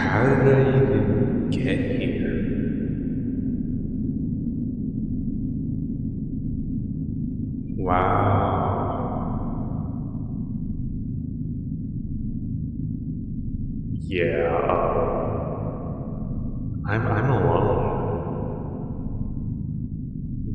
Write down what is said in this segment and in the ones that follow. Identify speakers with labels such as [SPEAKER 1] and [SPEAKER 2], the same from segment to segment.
[SPEAKER 1] How did I even get here? Wow. Yeah. I'm alone.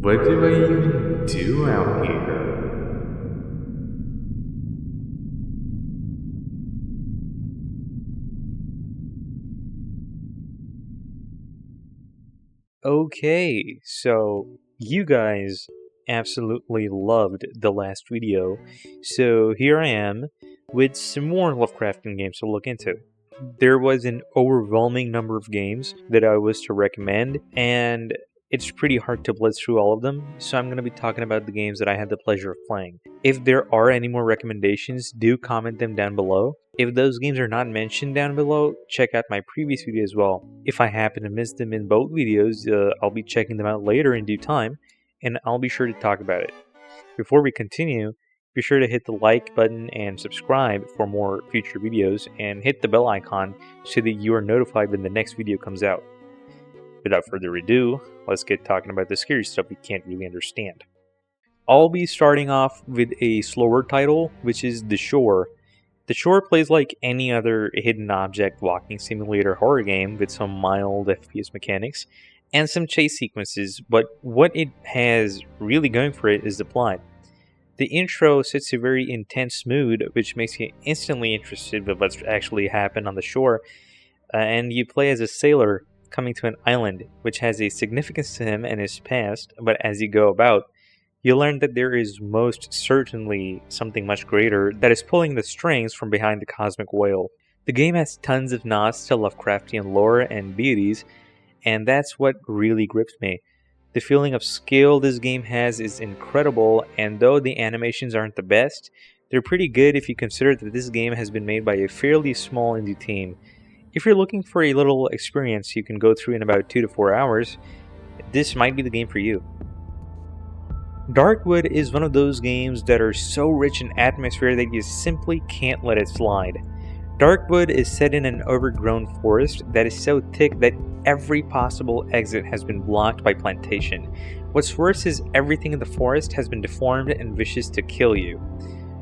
[SPEAKER 1] What do I even do out here?
[SPEAKER 2] Okay, so you guys absolutely loved the last video, so here I am with some more Lovecraftian games to look into. There was an overwhelming number of games that I was to recommend, and it's pretty hard to blitz through all of them, so I'm going to be talking about the games that I had the pleasure of playing. If there are any more recommendations, do comment them down below. If those games are not mentioned down below, check out my previous video as well. If I happen to miss them in both videos, I'll be checking them out later in due time, and I'll be sure to talk about it. Before we continue, be sure to hit the like button and subscribe for more future videos, and hit the bell icon so that you are notified when the next video comes out. Without further ado, let's get talking about the scary stuff we can't really understand. I'll be starting off with a slower title, which is The Shore. The Shore plays like any other hidden object walking simulator horror game with some mild FPS mechanics and some chase sequences, but what it has really going for it is the plot. The intro sets a very intense mood, which makes you instantly interested with what's actually happened on the shore, and you play as a sailor coming to an island, which has a significance to him and his past, but as you go about, you learn that there is most certainly something much greater that is pulling the strings from behind the cosmic whale. The game has tons of nods to Lovecraftian lore and deities, and that's what really gripped me. The feeling of skill this game has is incredible, and though the animations aren't the best, they're pretty good if you consider that this game has been made by a fairly small indie team. If you're looking for a little experience you can go through in about 2 to 4 hours, this might be the game for you. Darkwood is one of those games that are so rich in atmosphere that you simply can't let it slide. Darkwood is set in an overgrown forest that is so thick that every possible exit has been blocked by plantation. What's worse is everything in the forest has been deformed and wishes to kill you.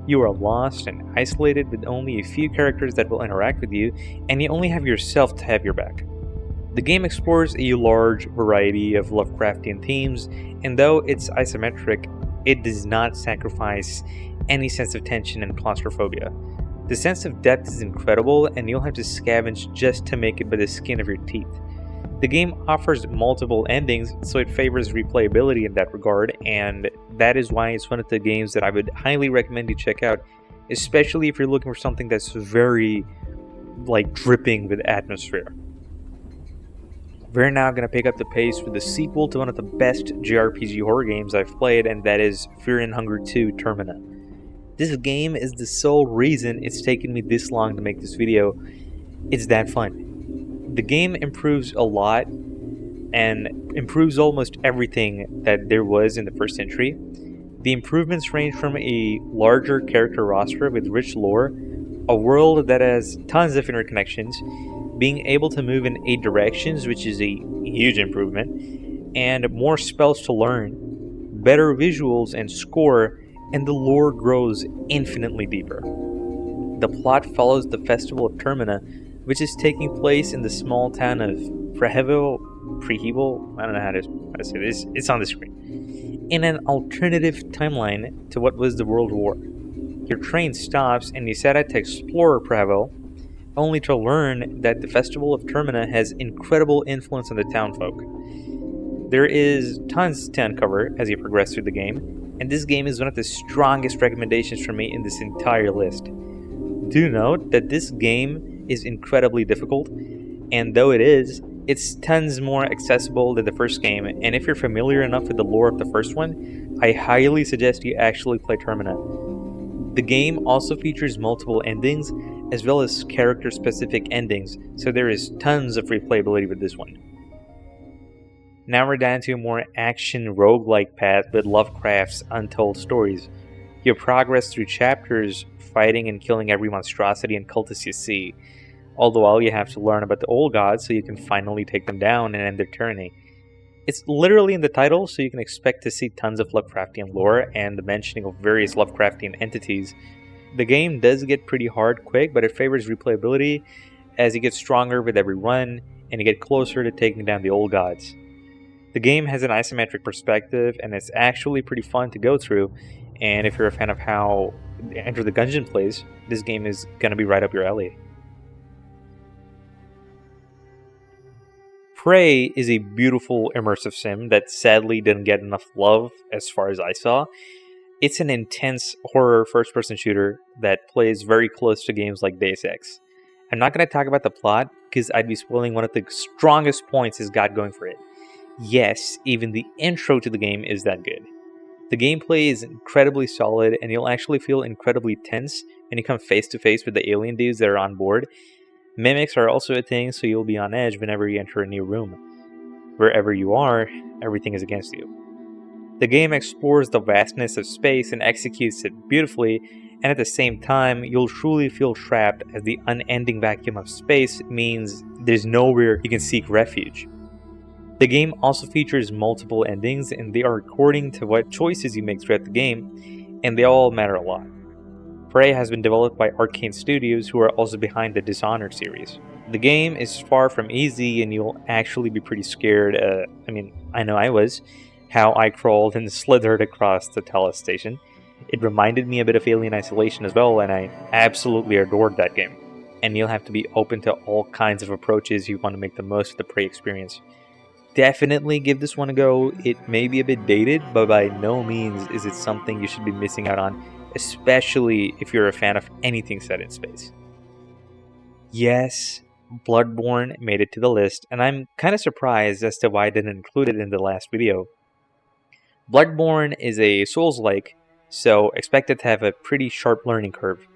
[SPEAKER 2] You are lost and isolated with only a few characters that will interact with you, and you only have yourself to have your back. The game explores a large variety of Lovecraftian themes, and though it's isometric, it does not sacrifice any sense of tension and claustrophobia. The sense of depth is incredible, and you'll have to scavenge just to make it by the skin of your teeth. The game offers multiple endings, so it favors replayability in that regard, and that is why it's one of the games that I would highly recommend you check out, especially if you're looking for something that's very, dripping with atmosphere. We're now going to pick up the pace with the sequel to one of the best JRPG horror games I've played, and that is Fear and Hunger 2 Termina. This game is the sole reason it's taken me this long to make this video. It's that fun. The game improves a lot and improves almost everything that there was in the first entry. The improvements range from a larger character roster with rich lore, a world that has tons of interconnections, being able to move in 8 directions, which is a huge improvement, and more spells to learn, better visuals and score, and the lore grows infinitely deeper. The plot follows the Festival of Termina, which is taking place in the small town of Prehevel, I don't know how to say this, it's on the screen, in an alternative timeline to what was the World War. Your train stops and you set out to explore Prehevel, only to learn that the Festival of Termina has incredible influence on the townfolk. There is tons to uncover as you progress through the game, and this game is one of the strongest recommendations from me in this entire list. Do note that this game is incredibly difficult, and though it is, it's tons more accessible than the first game, and if you're familiar enough with the lore of the first one, I highly suggest you actually play Termina. The game also features multiple endings, as well as character-specific endings, so there is tons of replayability with this one. Now we're down to a more action roguelike path with Lovecraft's Untold stories. You progress through chapters, fighting and killing every monstrosity and cultist you see. All the while you have to learn about the old gods so you can finally take them down and end their tyranny. It's literally in the title, so you can expect to see tons of Lovecraftian lore and the mentioning of various Lovecraftian entities. The game does get pretty hard quick, but it favors replayability as you get stronger with every run and you get closer to taking down the old gods. The game has an isometric perspective and it's actually pretty fun to go through, and if you're a fan of how Enter the Gungeon plays, this game is going to be right up your alley. Prey is a beautiful immersive sim that sadly didn't get enough love as far as I saw. It's an intense horror first-person shooter that plays very close to games like Deus Ex. I'm not going to talk about the plot because I'd be spoiling one of the strongest points it's got going for it. Yes, even the intro to the game is that good. The gameplay is incredibly solid and you'll actually feel incredibly tense when you come face to face with the alien dudes that are on board. Mimics are also a thing, so you'll be on edge whenever you enter a new room. Wherever you are, everything is against you. The game explores the vastness of space and executes it beautifully, and at the same time, you'll truly feel trapped as the unending vacuum of space means there's nowhere you can seek refuge. The game also features multiple endings, and they are according to what choices you make throughout the game, and they all matter a lot. Prey has been developed by Arcane Studios, who are also behind the Dishonored series. The game is far from easy and you'll actually be pretty scared. I know I was, how I crawled and slithered across the Talos station. It reminded me a bit of Alien Isolation as well, and I absolutely adored that game. And you'll have to be open to all kinds of approaches if you want to make the most of the Prey experience. Definitely give this one a go. It may be a bit dated, but by no means is it something you should be missing out on, especially if you're a fan of anything set in space. Yes, Bloodborne made it to the list, and I'm kind of surprised as to why I didn't include it in the last video. Bloodborne is a Souls-like, so expect it to have a pretty sharp learning curve.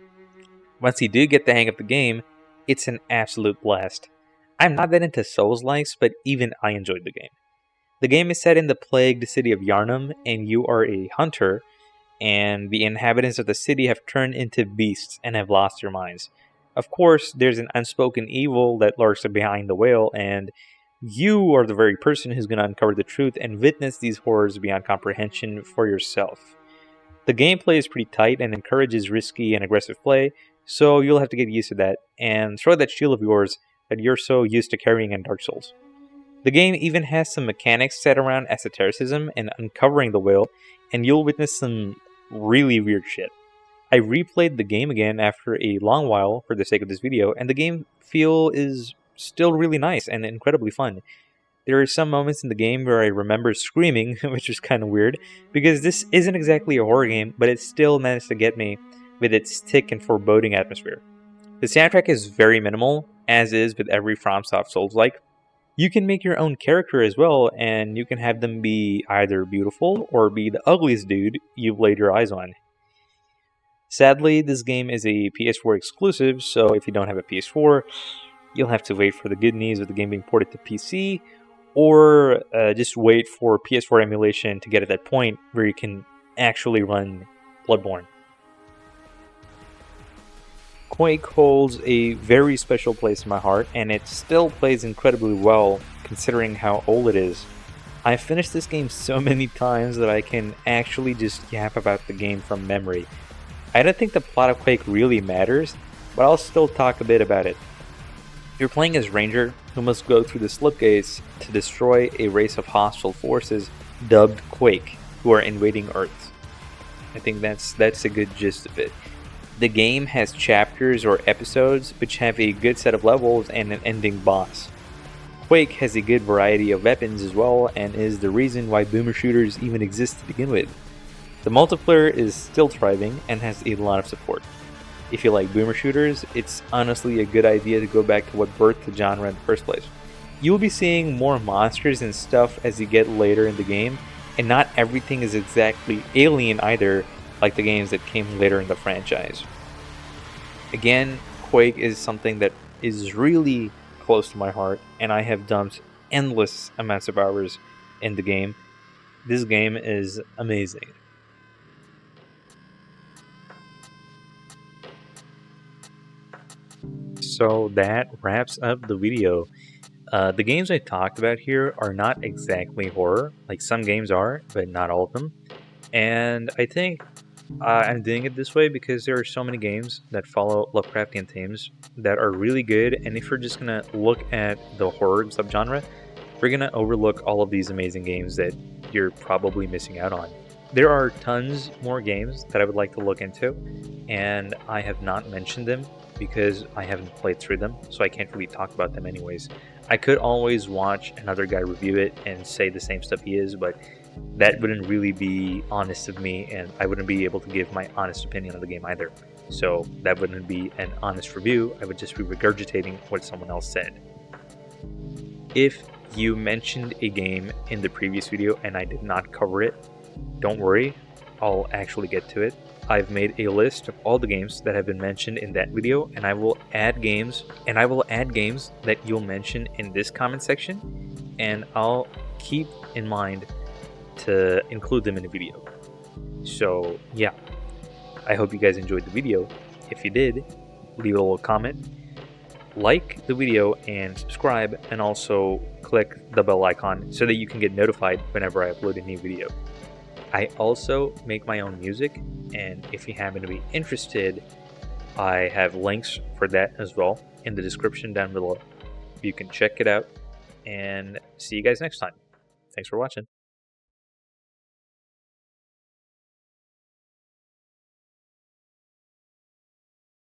[SPEAKER 2] Once you do get the hang of the game, it's an absolute blast. I'm not that into Souls-likes, but even I enjoyed the game. The game is set in the plagued city of Yharnam, and you are a hunter, and the inhabitants of the city have turned into beasts and have lost their minds. Of course, there's an unspoken evil that lurks behind the veil, and you are the very person who's going to uncover the truth and witness these horrors beyond comprehension for yourself. The gameplay is pretty tight and encourages risky and aggressive play, so you'll have to get used to that, and throw that shield of yours that you're so used to carrying in Dark Souls. The game even has some mechanics set around esotericism and uncovering the veil, and you'll witness some really weird shit. I replayed the game again after a long while for the sake of this video, and the game feel is still really nice and incredibly fun. There are some moments in the game where I remember screaming, which is kind of weird, because this isn't exactly a horror game, but it still managed to get me with its thick and foreboding atmosphere. The soundtrack is very minimal, as is with every FromSoft Souls-like. You can make your own character as well, and you can have them be either beautiful or be the ugliest dude you've laid your eyes on. Sadly, this game is a PS4 exclusive, so if you don't have a PS4, you'll have to wait for the good news of the game being ported to PC, or just wait for PS4 emulation to get at that point where you can actually run Bloodborne. Quake holds a very special place in my heart, and it still plays incredibly well considering how old it is. I've finished this game so many times that I can actually just yap about the game from memory. I don't think the plot of Quake really matters, but I'll still talk a bit about it. You're playing as Ranger, who must go through the slipgates to destroy a race of hostile forces dubbed Quake, who are invading Earth. I think that's a good gist of it. The game has chapters or episodes which have a good set of levels and an ending boss. Quake has a good variety of weapons as well, and is the reason why boomer shooters even exist to begin with. The multiplayer is still thriving and has a lot of support. If you like boomer shooters, it's honestly a good idea to go back to what birthed the genre in the first place. You'll be seeing more monsters and stuff as you get later in the game, and not everything is exactly alien either, like the games that came later in the franchise. Again, Quake is something that is really close to my heart, and I have dumped endless amounts of hours in the game. This game is amazing. So that wraps up the video. The games I talked about here are not exactly horror. Like, some games are, but not all of them. And I think I'm doing it this way because there are so many games that follow Lovecraftian themes that are really good. And if you're just gonna look at the horror subgenre, we're gonna overlook all of these amazing games that you're probably missing out on. There are tons more games that I would like to look into, and I have not mentioned them because I haven't played through them, so I can't really talk about them anyways. I could always watch another guy review it and say the same stuff he is, but that wouldn't really be honest of me, and I wouldn't be able to give my honest opinion on the game either. So that wouldn't be an honest review, I would just be regurgitating what someone else said. If you mentioned a game in the previous video and I did not cover it, don't worry, I'll actually get to it. I've made a list of all the games that have been mentioned in that video, and I will add games that you'll mention in this comment section, and I'll keep in mind to include them in the video. So yeah, I hope you guys enjoyed the video. If you did, leave a little comment, like the video and subscribe, and also click the bell icon so that you can get notified whenever I upload a new video. I also make my own music, and if you happen to be interested, I have links for that as well in the description down below. You can check it out, and see you guys next time. Thanks for watching.